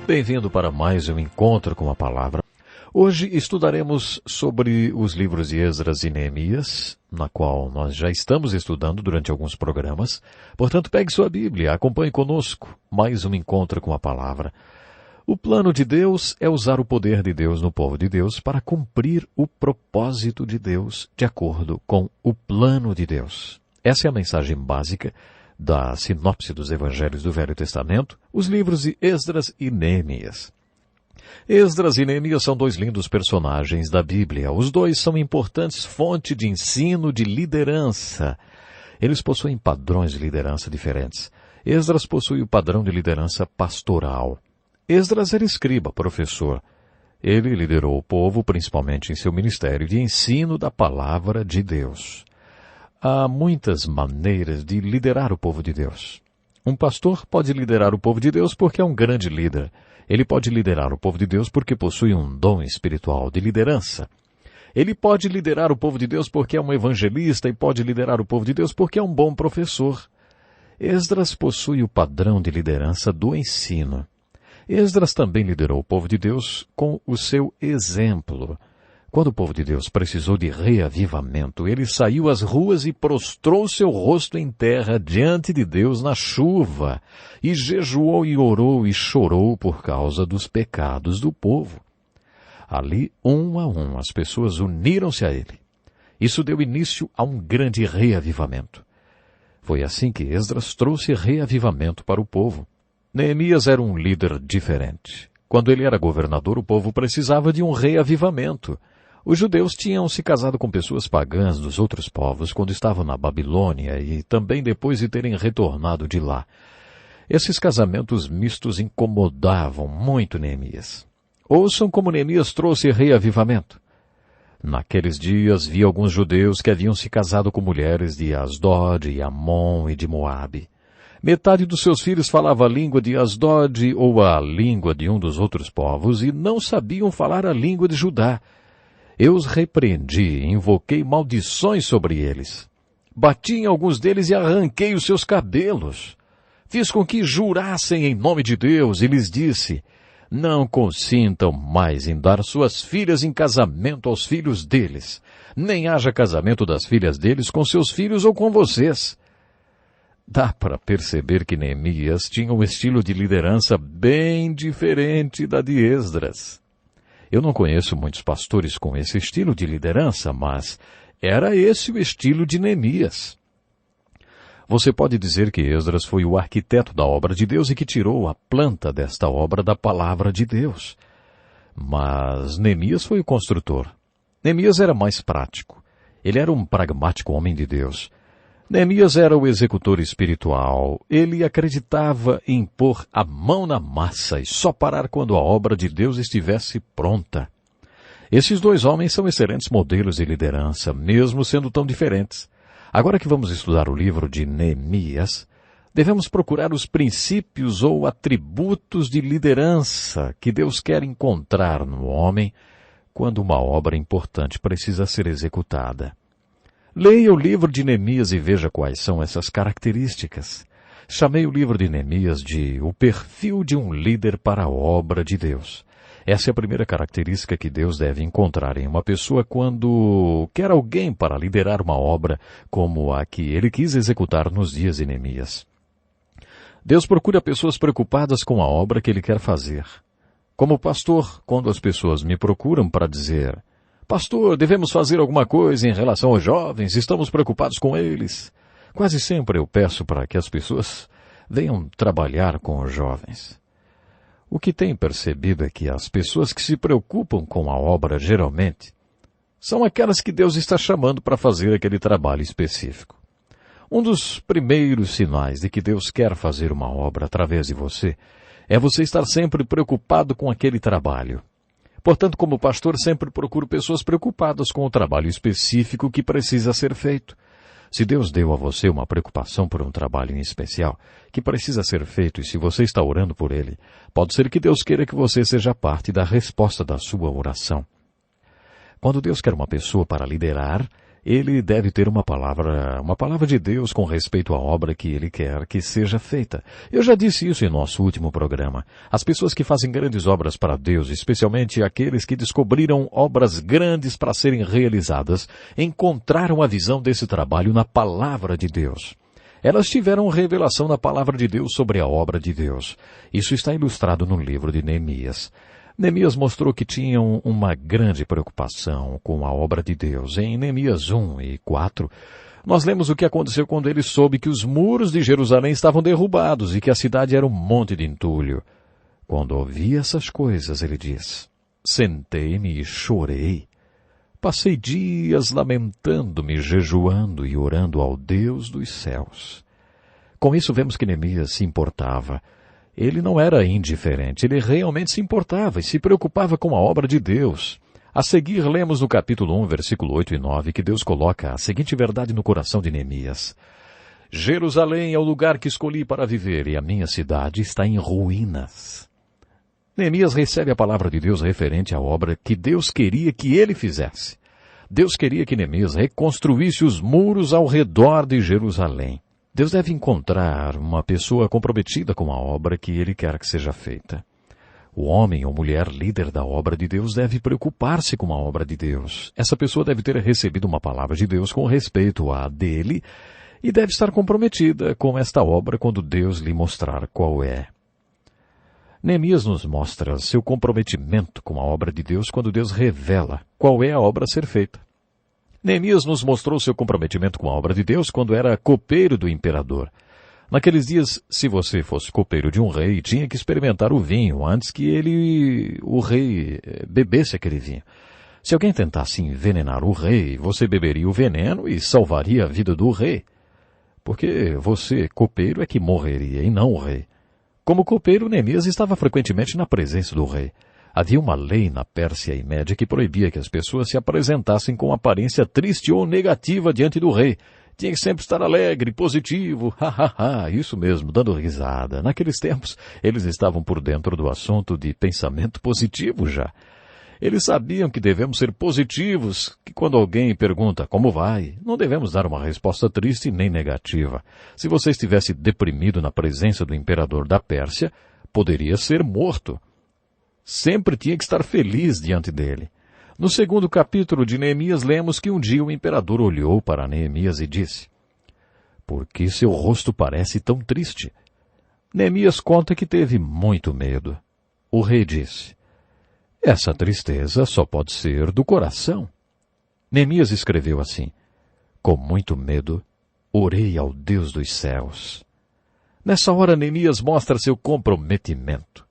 Bem-vindo para mais um encontro com a palavra. Hoje estudaremos sobre os livros de Esdras e Neemias, na qual nós já estamos estudando durante alguns programas. Portanto, pegue sua Bíblia, acompanhe conosco mais um encontro com a palavra. O plano de Deus é usar o poder de Deus no povo de Deus para cumprir o propósito de Deus de acordo com o plano de Deus. Essa é a mensagem básica da sinopse dos evangelhos do Velho Testamento, os livros de Esdras e Neemias. Esdras e Neemias são dois lindos personagens da Bíblia. Os dois são importantes fontes de ensino de liderança. Eles possuem padrões de liderança diferentes. Esdras possui o padrão de liderança pastoral. Esdras era escriba, professor. Ele liderou o povo, principalmente em seu ministério de ensino da palavra de Deus. Há muitas maneiras de liderar o povo de Deus. Um pastor pode liderar o povo de Deus porque é um grande líder. Ele pode liderar o povo de Deus porque possui um dom espiritual de liderança. Ele pode liderar o povo de Deus porque é um evangelista e pode liderar o povo de Deus porque é um bom professor. Esdras possui o padrão de liderança do ensino. Esdras também liderou o povo de Deus com o seu exemplo. Quando o povo de Deus precisou de reavivamento, ele saiu às ruas e prostrou seu rosto em terra diante de Deus na chuva, e jejuou e orou e chorou por causa dos pecados do povo. Ali, um a um, as pessoas uniram-se a ele. Isso deu início a um grande reavivamento. Foi assim que Esdras trouxe reavivamento para o povo. Neemias era um líder diferente. Quando ele era governador, o povo precisava de um reavivamento. Os judeus tinham se casado com pessoas pagãs dos outros povos quando estavam na Babilônia e também depois de terem retornado de lá. Esses casamentos mistos incomodavam muito Neemias. Ouçam como Neemias trouxe reavivamento. Naqueles dias vi alguns judeus que haviam se casado com mulheres de Asdod, e Amon e de Moabe. Metade dos seus filhos falava a língua de Asdod ou a língua de um dos outros povos e não sabiam falar a língua de Judá. Eu os repreendi e invoquei maldições sobre eles. Bati em alguns deles e arranquei os seus cabelos. Fiz com que jurassem em nome de Deus e lhes disse: não consintam mais em dar suas filhas em casamento aos filhos deles, nem haja casamento das filhas deles com seus filhos ou com vocês. Dá para perceber que Neemias tinha um estilo de liderança bem diferente da de Esdras. Eu não conheço muitos pastores com esse estilo de liderança, mas era esse o estilo de Neemias. Você pode dizer que Esdras foi o arquiteto da obra de Deus e que tirou a planta desta obra da palavra de Deus. Mas Neemias foi o construtor. Neemias era mais prático. Ele era um pragmático homem de Deus. Neemias era o executor espiritual. Ele acreditava em pôr a mão na massa e só parar quando a obra de Deus estivesse pronta. Esses dois homens são excelentes modelos de liderança, mesmo sendo tão diferentes. Agora que vamos estudar o livro de Neemias, devemos procurar os princípios ou atributos de liderança que Deus quer encontrar no homem quando uma obra importante precisa ser executada. Leia o livro de Neemias e veja quais são essas características. Chamei o livro de Neemias de O Perfil de um Líder para a Obra de Deus. Essa é a primeira característica que Deus deve encontrar em uma pessoa quando quer alguém para liderar uma obra como a que ele quis executar nos dias de Neemias. Deus procura pessoas preocupadas com a obra que ele quer fazer. Como pastor, quando as pessoas me procuram para dizer: pastor, devemos fazer alguma coisa em relação aos jovens, estamos preocupados com eles. Quase sempre eu peço para que as pessoas venham trabalhar com os jovens. O que tenho percebido é que as pessoas que se preocupam com a obra geralmente são aquelas que Deus está chamando para fazer aquele trabalho específico. Um dos primeiros sinais de que Deus quer fazer uma obra através de você é você estar sempre preocupado com aquele trabalho. Portanto, como pastor, sempre procuro pessoas preocupadas com o trabalho específico que precisa ser feito. Se Deus deu a você uma preocupação por um trabalho em especial que precisa ser feito e se você está orando por ele, pode ser que Deus queira que você seja parte da resposta da sua oração. Quando Deus quer uma pessoa para liderar, ele deve ter uma palavra de Deus com respeito à obra que ele quer que seja feita. Eu já disse isso em nosso último programa. As pessoas que fazem grandes obras para Deus, especialmente aqueles que descobriram obras grandes para serem realizadas, encontraram a visão desse trabalho na palavra de Deus. Elas tiveram revelação na palavra de Deus sobre a obra de Deus. Isso está ilustrado no livro de Neemias. Neemias mostrou que tinham uma grande preocupação com a obra de Deus. Em Neemias 1 e 4, nós lemos o que aconteceu quando ele soube que os muros de Jerusalém estavam derrubados e que a cidade era um monte de entulho. Quando ouvi essas coisas, ele diz, sentei-me e chorei. Passei dias lamentando-me, jejuando e orando ao Deus dos céus. Com isso vemos que Neemias se importava. Ele não era indiferente, ele realmente se importava e se preocupava com a obra de Deus. A seguir, lemos no capítulo 1, versículo 8 e 9, que Deus coloca a seguinte verdade no coração de Neemias. Jerusalém é o lugar que escolhi para viver e a minha cidade está em ruínas. Neemias recebe a palavra de Deus referente à obra que Deus queria que ele fizesse. Deus queria que Neemias reconstruísse os muros ao redor de Jerusalém. Deus deve encontrar uma pessoa comprometida com a obra que ele quer que seja feita. O homem ou mulher líder da obra de Deus deve preocupar-se com a obra de Deus. Essa pessoa deve ter recebido uma palavra de Deus com respeito à dele e deve estar comprometida com esta obra quando Deus lhe mostrar qual é. Neemias nos mostra seu comprometimento com a obra de Deus quando Deus revela qual é a obra a ser feita. Neemias nos mostrou seu comprometimento com a obra de Deus quando era copeiro do imperador. Naqueles dias, se você fosse copeiro de um rei, tinha que experimentar o vinho antes que o rei, bebesse aquele vinho. Se alguém tentasse envenenar o rei, você beberia o veneno e salvaria a vida do rei. Porque você, copeiro, é que morreria e não o rei. Como copeiro, Neemias estava frequentemente na presença do rei. Havia uma lei na Pérsia e Média que proibia que as pessoas se apresentassem com aparência triste ou negativa diante do rei. Tinha que sempre estar alegre, positivo, isso mesmo, dando risada. Naqueles tempos, eles estavam por dentro do assunto de pensamento positivo já. Eles sabiam que devemos ser positivos, que quando alguém pergunta como vai, não devemos dar uma resposta triste nem negativa. Se você estivesse deprimido na presença do imperador da Pérsia, poderia ser morto. Sempre tinha que estar feliz diante dele. No segundo capítulo de Neemias, lemos que um dia o imperador olhou para Neemias e disse, por que seu rosto parece tão triste? Neemias conta que teve muito medo. O rei disse, essa tristeza só pode ser do coração. Neemias escreveu assim, com muito medo, orei ao Deus dos céus. Nessa hora, Neemias mostra seu comprometimento.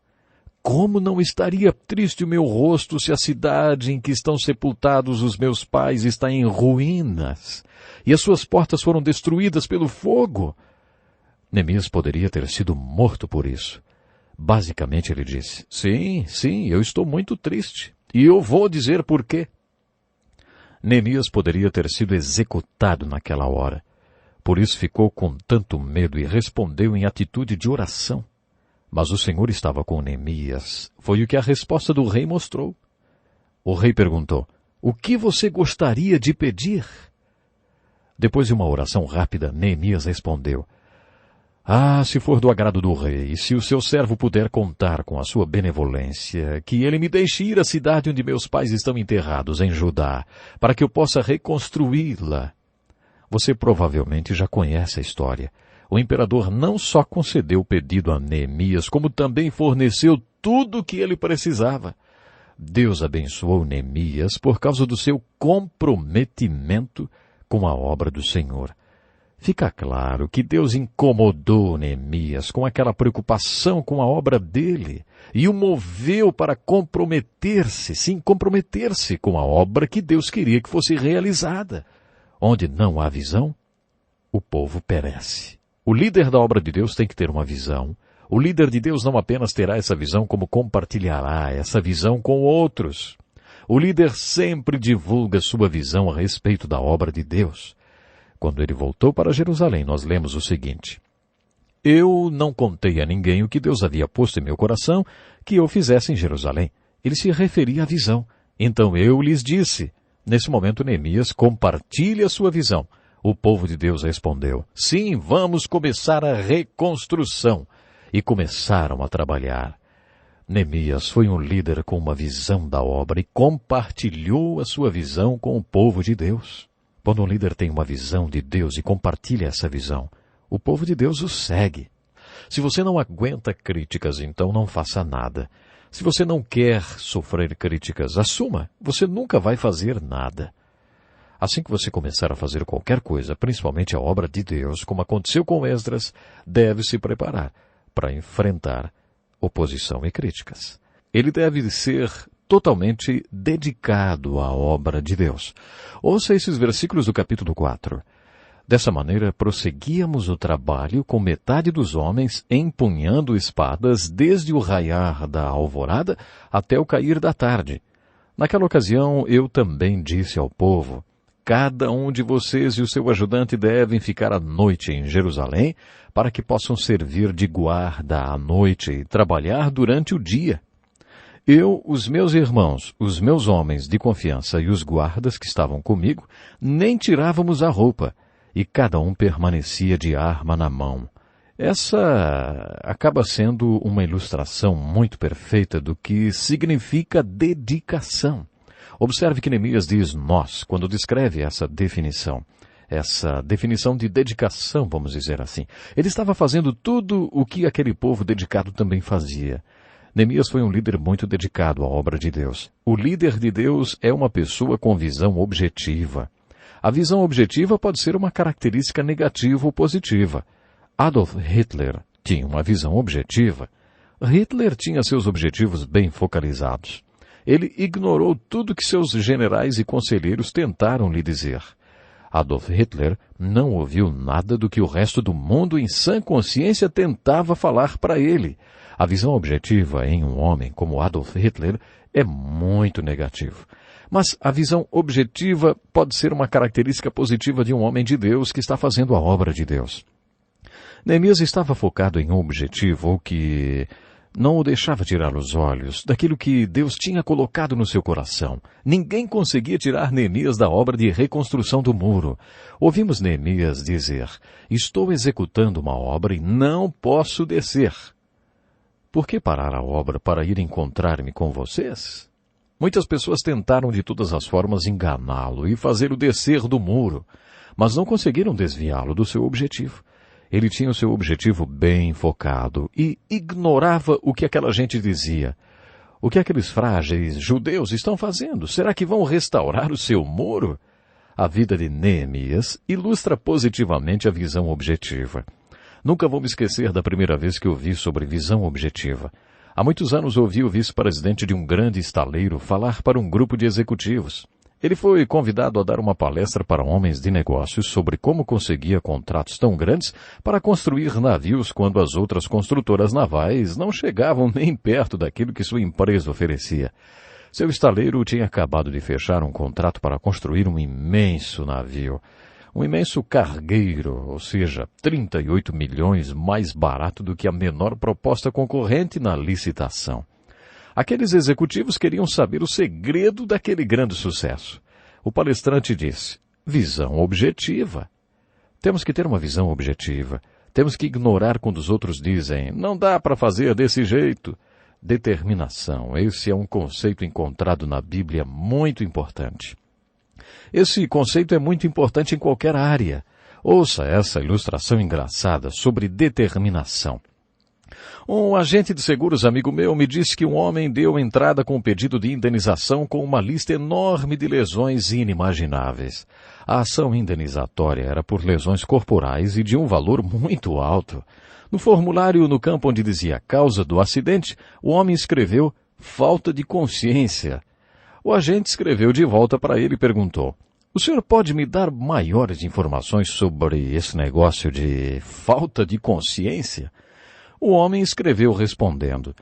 Como não estaria triste o meu rosto se a cidade em que estão sepultados os meus pais está em ruínas e as suas portas foram destruídas pelo fogo? Neemias poderia ter sido morto por isso. Basicamente ele disse, sim, eu estou muito triste e eu vou dizer por quê. Neemias poderia ter sido executado naquela hora. Por isso ficou com tanto medo e respondeu em atitude de oração. Mas o Senhor estava com Neemias. Foi o que a resposta do rei mostrou. O rei perguntou, o que você gostaria de pedir? Depois de uma oração rápida, Neemias respondeu, se for do agrado do rei, e se o seu servo puder contar com a sua benevolência, que ele me deixe ir à cidade onde meus pais estão enterrados, em Judá, para que eu possa reconstruí-la. Você provavelmente já conhece a história. O imperador não só concedeu o pedido a Neemias, como também forneceu tudo o que ele precisava. Deus abençoou Neemias por causa do seu comprometimento com a obra do Senhor. Fica claro que Deus incomodou Neemias com aquela preocupação com a obra dele e o moveu para comprometer-se com a obra que Deus queria que fosse realizada. Onde não há visão, o povo perece. O líder da obra de Deus tem que ter uma visão. O líder de Deus não apenas terá essa visão, como compartilhará essa visão com outros. O líder sempre divulga sua visão a respeito da obra de Deus. Quando ele voltou para Jerusalém, nós lemos o seguinte, eu não contei a ninguém o que Deus havia posto em meu coração que eu fizesse em Jerusalém. Ele se referia à visão. Então eu lhes disse, Nesse momento, Neemias compartilha sua visão. O povo de Deus respondeu: sim, vamos começar a reconstrução. E começaram a trabalhar. Neemias foi um líder com uma visão da obra e compartilhou a sua visão com o povo de Deus. Quando um líder tem uma visão de Deus e compartilha essa visão, o povo de Deus o segue. Se você não aguenta críticas, então não faça nada. Se você não quer sofrer críticas, assuma. Você nunca vai fazer nada. Assim que você começar a fazer qualquer coisa, principalmente a obra de Deus, como aconteceu com Esdras, deve se preparar para enfrentar oposição e críticas. Ele deve ser totalmente dedicado à obra de Deus. Ouça esses versículos do capítulo 4. Dessa maneira, prosseguíamos o trabalho com metade dos homens empunhando espadas desde o raiar da alvorada até o cair da tarde. Naquela ocasião, eu também disse ao povo: cada um de vocês e o seu ajudante devem ficar à noite em Jerusalém, para que possam servir de guarda à noite e trabalhar durante o dia. Eu, os meus irmãos, os meus homens de confiança e os guardas que estavam comigo, nem tirávamos a roupa, e cada um permanecia de arma na mão. Essa acaba sendo uma ilustração muito perfeita do que significa dedicação. Observe que Neemias diz nós, quando descreve essa definição de dedicação, vamos dizer assim. Ele estava fazendo tudo o que aquele povo dedicado também fazia. Neemias foi um líder muito dedicado à obra de Deus. O líder de Deus é uma pessoa com visão objetiva. A visão objetiva pode ser uma característica negativa ou positiva. Adolf Hitler tinha uma visão objetiva. Hitler tinha seus objetivos bem focalizados. Ele ignorou tudo que seus generais e conselheiros tentaram lhe dizer. Adolf Hitler não ouviu nada do que o resto do mundo em sã consciência tentava falar para ele. A visão objetiva em um homem como Adolf Hitler é muito negativa. Mas a visão objetiva pode ser uma característica positiva de um homem de Deus que está fazendo a obra de Deus. Neemias estava focado em um objetivo que não o deixava tirar os olhos daquilo que Deus tinha colocado no seu coração. Ninguém conseguia tirar Neemias da obra de reconstrução do muro. Ouvimos Neemias dizer: estou executando uma obra e não posso descer. Por que parar a obra para ir encontrar-me com vocês? Muitas pessoas tentaram de todas as formas enganá-lo e fazê-lo descer do muro, mas não conseguiram desviá-lo do seu objetivo. Ele tinha o seu objetivo bem focado e ignorava o que aquela gente dizia. O que aqueles frágeis judeus estão fazendo? Será que vão restaurar o seu muro? A vida de Neemias ilustra positivamente a visão objetiva. Nunca vou me esquecer da primeira vez que ouvi sobre visão objetiva. Há muitos anos ouvi o vice-presidente de um grande estaleiro falar para um grupo de executivos. Ele foi convidado a dar uma palestra para homens de negócios sobre como conseguia contratos tão grandes para construir navios quando as outras construtoras navais não chegavam nem perto daquilo que sua empresa oferecia. Seu estaleiro tinha acabado de fechar um contrato para construir um imenso navio. Um imenso cargueiro, ou seja, 38 milhões mais barato do que a menor proposta concorrente na licitação. Aqueles executivos queriam saber o segredo daquele grande sucesso. O palestrante disse: visão objetiva. Temos que ter uma visão objetiva. Temos que ignorar quando os outros dizem: não dá para fazer desse jeito. Determinação. Esse é um conceito encontrado na Bíblia muito importante. Esse conceito é muito importante em qualquer área. Ouça essa ilustração engraçada sobre determinação. Um agente de seguros amigo meu me disse que um homem deu entrada com um pedido de indenização com uma lista enorme de lesões inimagináveis. A ação indenizatória era por lesões corporais e de um valor muito alto. No formulário, no campo onde dizia causa do acidente, o homem escreveu falta de consciência. O agente escreveu de volta para ele e perguntou: o senhor pode me dar maiores informações sobre esse negócio de falta de consciência? O homem escreveu respondendo: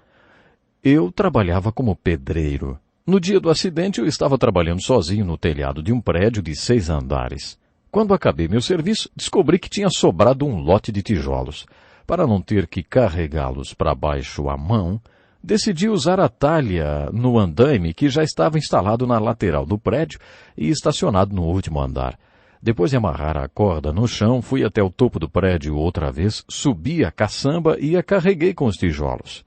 eu trabalhava como pedreiro. No dia do acidente eu estava trabalhando sozinho no telhado de um prédio de 6 andares. Quando acabei meu serviço, descobri que tinha sobrado um lote de tijolos. Para não ter que carregá-los para baixo à mão, Decidi usar a talha no andaime que já estava instalado na lateral do prédio e estacionado no último andar. Depois de amarrar a corda no chão, fui até o topo do prédio outra vez, subi a caçamba e a carreguei com os tijolos.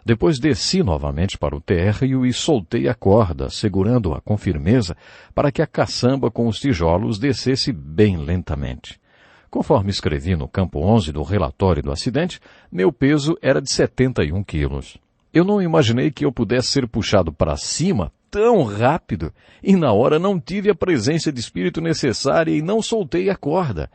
Depois desci novamente para o térreo e soltei a corda, segurando-a com firmeza para que a caçamba com os tijolos descesse bem lentamente. Conforme escrevi no campo 11 do relatório do acidente, meu peso era de 71 quilos. Eu não imaginei que eu pudesse ser puxado para cima tão rápido e na hora não tive a presença de espírito necessária e não soltei a corda.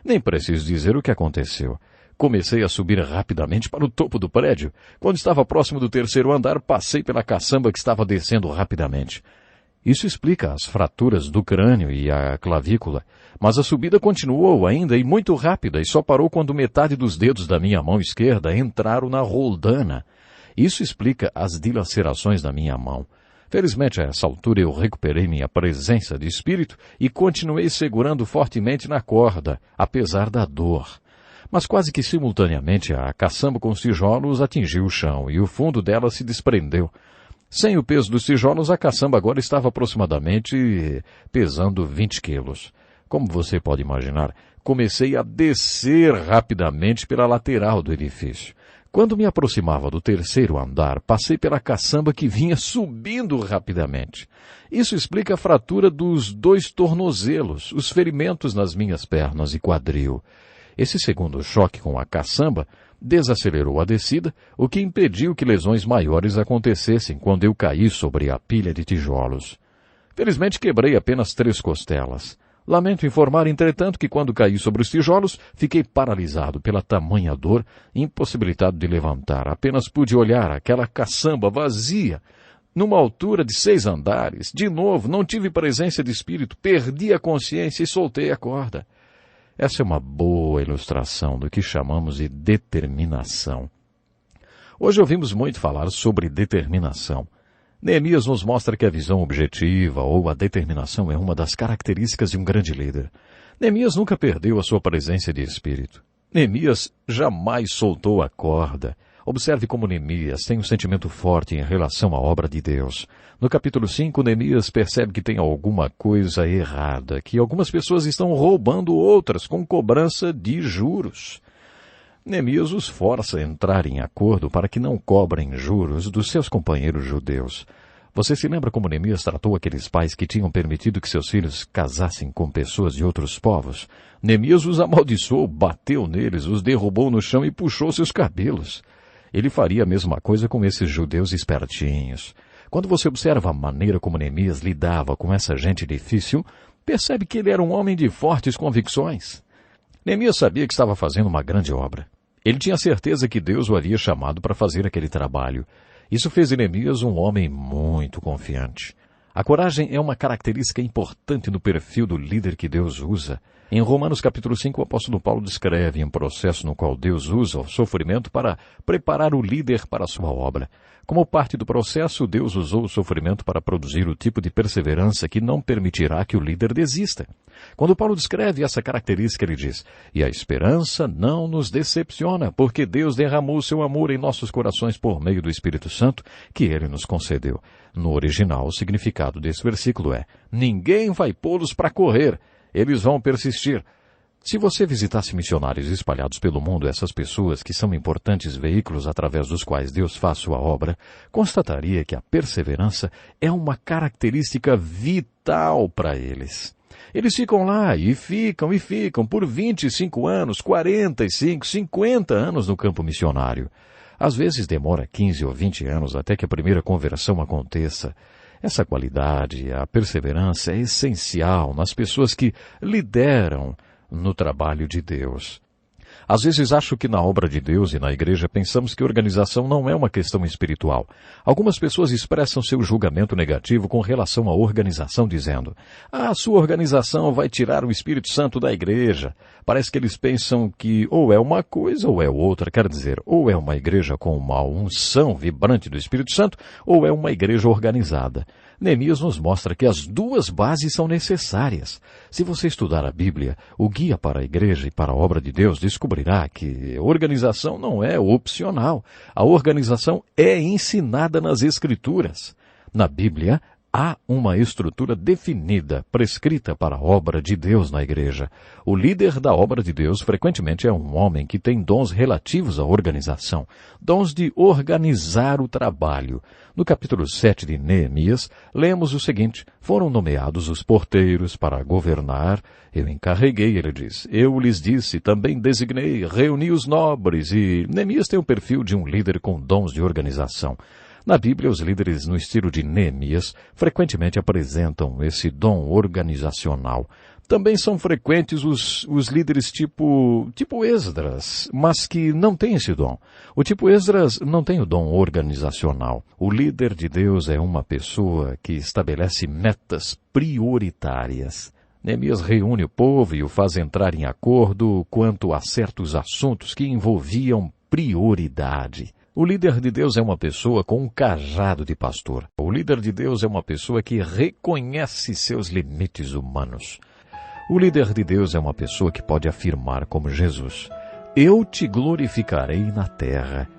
Nem preciso dizer o que aconteceu. Comecei a subir rapidamente para o topo do prédio. Quando estava próximo do terceiro andar, passei pela caçamba que estava descendo rapidamente. Isso explica as fraturas do crânio e a clavícula, mas a subida continuou ainda e muito rápida e só parou quando metade dos dedos da minha mão esquerda entraram na roldana. Isso explica as dilacerações da minha mão. Felizmente, a essa altura, eu recuperei minha presença de espírito e continuei segurando fortemente na corda, apesar da dor. Mas quase que simultaneamente, a caçamba com os tijolos atingiu o chão e o fundo dela se desprendeu. Sem o peso dos tijolos, a caçamba agora estava aproximadamente pesando 20 quilos. Como você pode imaginar, comecei a descer rapidamente pela lateral do edifício. Quando me aproximava do terceiro andar, passei pela caçamba que vinha subindo rapidamente. Isso explica a fratura dos 2 tornozelos, os ferimentos nas minhas pernas e quadril. Esse segundo choque com a caçamba desacelerou a descida, o que impediu que lesões maiores acontecessem quando eu caí sobre a pilha de tijolos. Felizmente quebrei apenas 3 costelas. Lamento informar, entretanto, que quando caí sobre os tijolos, fiquei paralisado pela tamanha dor, impossibilitado de levantar. Apenas pude olhar aquela caçamba vazia, numa altura de 6 andares. De novo, não tive presença de espírito, perdi a consciência e soltei a corda. Essa é uma boa ilustração do que chamamos de determinação. Hoje ouvimos muito falar sobre determinação. Neemias nos mostra que a visão objetiva ou a determinação é uma das características de um grande líder. Neemias nunca perdeu a sua presença de espírito. Neemias jamais soltou a corda. Observe como Neemias tem um sentimento forte em relação à obra de Deus. No capítulo 5, Neemias percebe que tem alguma coisa errada, que algumas pessoas estão roubando outras com cobrança de juros. Neemias os força a entrar em acordo para que não cobrem juros dos seus companheiros judeus. Você se lembra como Neemias tratou aqueles pais que tinham permitido que seus filhos casassem com pessoas de outros povos? Neemias os amaldiçoou, bateu neles, os derrubou no chão e puxou seus cabelos. Ele faria a mesma coisa com esses judeus espertinhos. Quando você observa a maneira como Neemias lidava com essa gente difícil, percebe que ele era um homem de fortes convicções. Neemias sabia que estava fazendo uma grande obra. Ele tinha certeza que Deus o havia chamado para fazer aquele trabalho. Isso fez de Neemias um homem muito confiante. A coragem é uma característica importante no perfil do líder que Deus usa. Em Romanos capítulo 5, o apóstolo Paulo descreve um processo no qual Deus usa o sofrimento para preparar o líder para a sua obra. Como parte do processo, Deus usou o sofrimento para produzir o tipo de perseverança que não permitirá que o líder desista. Quando Paulo descreve essa característica, ele diz: "E a esperança não nos decepciona, porque Deus derramou seu amor em nossos corações por meio do Espírito Santo, que Ele nos concedeu." No original, o significado desse versículo é: ninguém vai pô-los para correr, eles vão persistir. Se você visitasse missionários espalhados pelo mundo, essas pessoas que são importantes veículos através dos quais Deus faz sua obra, constataria que a perseverança é uma característica vital para eles. Eles ficam lá e ficam por 25 anos, 45, 50 anos no campo missionário. Às vezes demora 15 ou 20 anos até que a primeira conversão aconteça. Essa qualidade, a perseverança, é essencial nas pessoas que lideram no trabalho de Deus. Às vezes acho que na obra de Deus e na igreja pensamos que organização não é uma questão espiritual. Algumas pessoas expressam seu julgamento negativo com relação à organização dizendo: "A sua organização vai tirar o Espírito Santo da igreja." Parece que eles pensam que ou é uma coisa ou é outra, quer dizer, ou é uma igreja com uma unção vibrante do Espírito Santo, ou é uma igreja organizada. Neemias nos mostra que as duas bases são necessárias. Se você estudar a Bíblia, o guia para a igreja e para a obra de Deus, descobrirá que organização não é opcional. A organização é ensinada nas Escrituras. Na Bíblia, há uma estrutura definida, prescrita para a obra de Deus na igreja. O líder da obra de Deus frequentemente é um homem que tem dons relativos à organização, dons de organizar o trabalho. No capítulo 7 de Neemias, lemos o seguinte: foram nomeados os porteiros para governar. Eu encarreguei, ele diz. Eu lhes disse, também designei, reuni os nobres. E Neemias tem o perfil de um líder com dons de organização. Na Bíblia, os líderes no estilo de Neemias frequentemente apresentam esse dom organizacional. Também são frequentes os líderes tipo Esdras, mas que não têm esse dom. O tipo Esdras não tem o dom organizacional. O líder de Deus é uma pessoa que estabelece metas prioritárias. Neemias reúne o povo e o faz entrar em acordo quanto a certos assuntos que envolviam prioridade. O líder de Deus é uma pessoa com um cajado de pastor. O líder de Deus é uma pessoa que reconhece seus limites humanos. O líder de Deus é uma pessoa que pode afirmar como Jesus: eu te glorificarei na terra,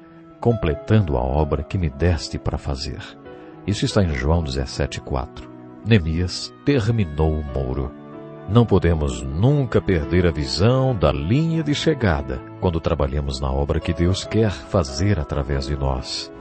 completando a obra que me deste para fazer. Isso está em João 17:4. Neemias terminou o muro. Não podemos nunca perder a visão da linha de chegada quando trabalhamos na obra que Deus quer fazer através de nós.